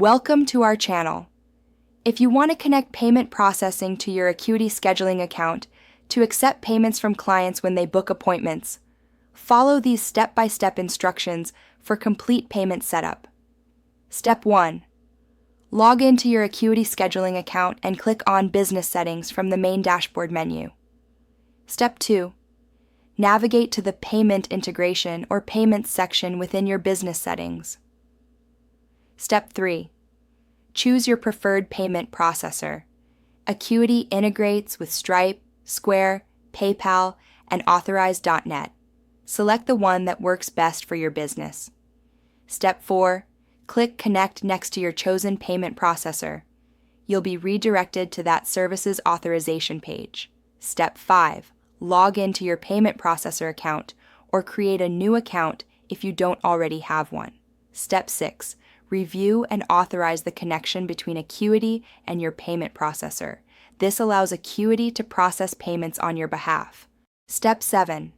Welcome to our channel. If you want to connect payment processing to your Acuity scheduling account to accept payments from clients when they book appointments, follow these step-by-step instructions for complete payment setup. Step 1. Log into your Acuity scheduling account and click on Business Settings from the main dashboard menu. Step 2. Navigate to the Payment Integration or Payments section within your business settings. Step 3. Choose your preferred payment processor. Acuity integrates with Stripe, Square, PayPal, and Authorize.net. Select the one that works best for your business. Step 4. Click Connect next to your chosen payment processor. You'll be redirected to that service's authorization page. Step 5. Log into your payment processor account or create a new account if you don't already have one. Step 6. Review and authorize the connection between Acuity and your payment processor. This allows Acuity to process payments on your behalf. Step 7.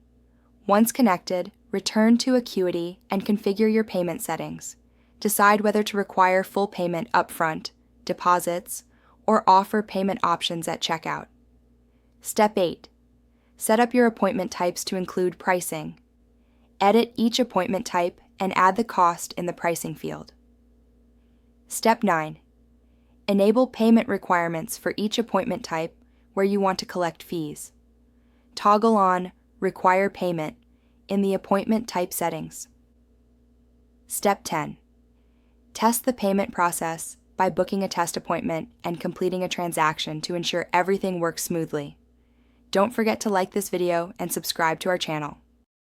Once connected, return to Acuity and configure your payment settings. Decide whether to require full payment upfront, deposits, or offer payment options at checkout. Step 8. Set up your appointment types to include pricing. Edit each appointment type and add the cost in the pricing field. Step 9. Enable payment requirements for each appointment type where you want to collect fees. Toggle on Require Payment in the appointment type settings. Step 10. Test the payment process by booking a test appointment and completing a transaction to ensure everything works smoothly. Don't forget to like this video and subscribe to our channel.